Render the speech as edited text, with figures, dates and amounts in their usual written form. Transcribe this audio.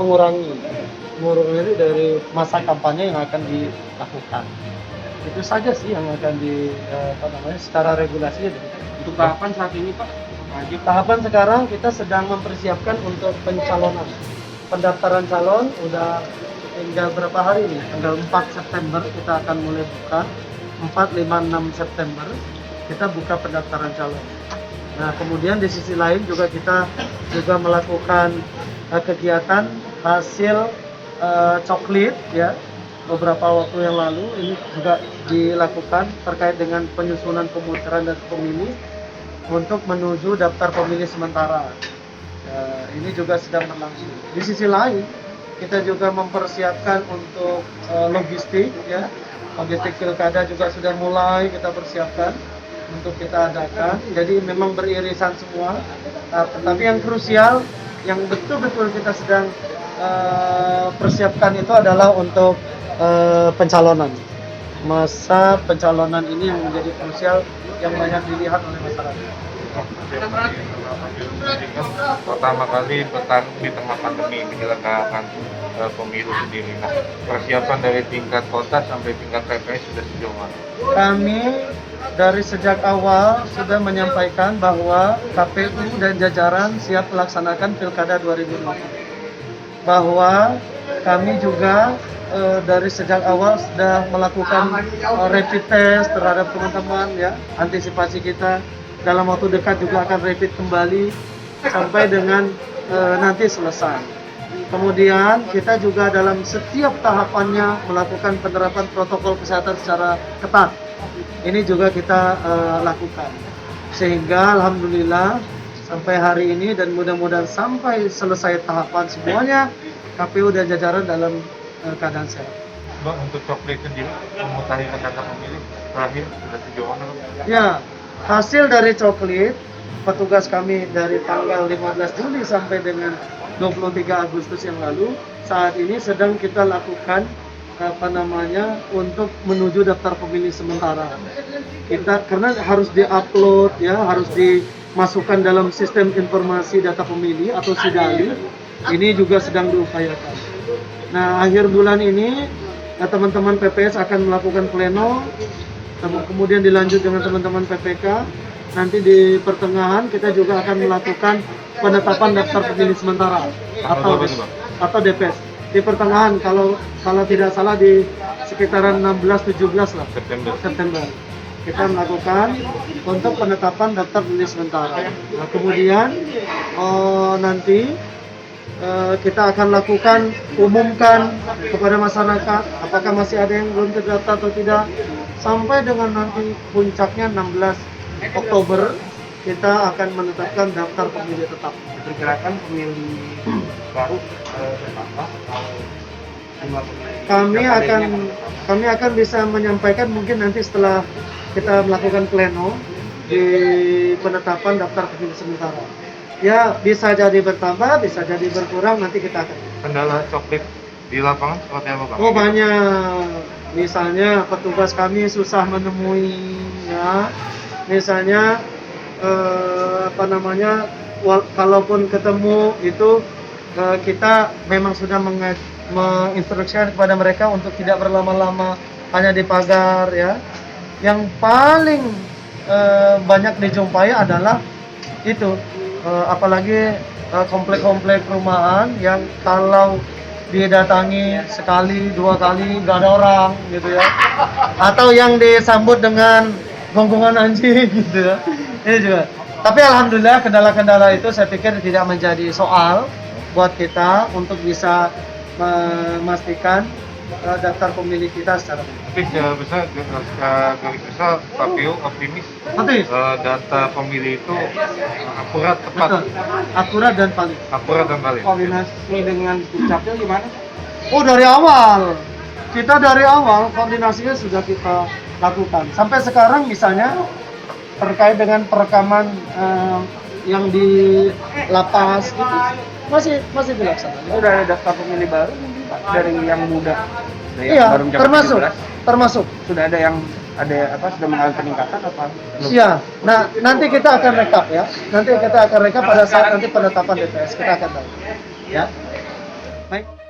mengurangi dari masa kampanye yang akan dilakukan. Itu saja sih yang akan secara regulasi. Untuk tahapan saat ini Pak, tahapan sekarang kita sedang mempersiapkan untuk pencalonan. Pendaftaran calon udah tinggal berapa hari nih? Tanggal 4 September kita akan mulai buka. 4, 5, 6 September kita buka pendaftaran calon. Nah, kemudian di sisi lain juga kita juga melakukan kegiatan hasil coklit ya. Beberapa waktu yang lalu ini juga dilakukan terkait dengan penyusunan pemutaran dan pemilih untuk menuju daftar pemilih sementara. Ini juga sedang berlangsung. Di sisi lain kita juga mempersiapkan untuk logistik ya. Logistik pilkada juga sudah mulai kita persiapkan untuk kita adakan. Jadi memang beririsan semua. Tetapi yang krusial yang betul-betul kita sedang persiapkan itu adalah untuk pencalonan. Masa pencalonan ini yang menjadi krusial yang banyak dilihat oleh masyarakat. Pertama kali bertarung di tengah pandemi menyelenggarakan pemilu sendiri. Nah, persiapan dari tingkat kota sampai tingkat TPS sudah sejauh mana? Kami dari sejak awal sudah menyampaikan bahwa KPU dan jajaran siap melaksanakan Pilkada 2020. Bahwa kami juga dari sejak awal sudah melakukan rapid test terhadap teman-teman ya. Antisipasi kita dalam waktu dekat juga akan rapid kembali sampai dengan nanti selesai. Kemudian kita juga dalam setiap tahapannya melakukan penerapan protokol kesehatan secara ketat. Ini juga kita lakukan. Sehingga alhamdulillah sampai hari ini dan mudah-mudahan sampai selesai tahapan semuanya KPU dan jajaran dalam keadaan sehat. Bang, untuk coklit sendiri memutakhirkan data pemilih terakhir sudah sejauh mana? Ya, hasil dari coklit petugas kami dari tanggal 15 Juli sampai dengan 23 Agustus yang lalu saat ini sedang kita lakukan untuk menuju daftar pemilih sementara. Kita karena harus diupload ya, harus dimasukkan dalam sistem informasi data pemilih atau SIDALI. Ini juga sedang diupayakan. Nah, akhir bulan ini teman-teman PPS akan melakukan pleno, kemudian dilanjut dengan teman-teman PPK. Nanti di pertengahan kita juga akan melakukan penetapan daftar pemilih sementara atau DPS. Di pertengahan kalau tidak salah di sekitaran 16-17 lah September. Kita melakukan untuk penetapan daftar pemilih sementara. Nah, kemudian nanti kita akan umumkan kepada masyarakat apakah masih ada yang belum terdaftar atau tidak sampai dengan nanti puncaknya 16 Oktober kita akan menetapkan daftar pemilih tetap. Pergerakan pemilih baru bertambah atau kami akan bisa menyampaikan mungkin nanti setelah kita melakukan pleno di penetapan daftar pemilih sementara. Ya, bisa jadi bertambah, bisa jadi berkurang, nanti kita akan. Kendala coklit di lapangan seperti apa, Bang? Oh, banyak. Misalnya petugas kami susah menemuinya. Misalnya kalaupun ketemu itu kita memang sudah menginstruksikan kepada mereka untuk tidak berlama-lama hanya di pagar ya. Yang paling banyak dijumpai adalah itu apalagi komplek-komplek perumahan yang kalau didatangi sekali, dua kali nggak ada orang gitu ya, atau yang disambut dengan gonggongan anjing gitu ya. Ini juga. Tapi alhamdulillah kendala-kendala itu saya pikir tidak menjadi soal buat kita untuk bisa memastikan daftar pemilih kita secara Tapi garis besar KPU optimis data pemilih itu akurat, tepat. betul, akurat dan valid. Akurat dan valid. koordinasi dengan Dukcapil gimana? Oh, kita dari awal koordinasinya sudah kita lakukan. Sampai sekarang misalnya terkait dengan perekaman yang di lapas gitu, masih dilaksanakan. Udah ada daftar pemilih baru mungkin Pak dari yang muda. Iya, termasuk. Sudah ada yang sudah mengalami peningkatan apa? Iya. Nah, nanti kita akan rekap ya. Nanti kita akan rekap pada saat nanti penetapan DPS kita akan tahu. Ya. Baik,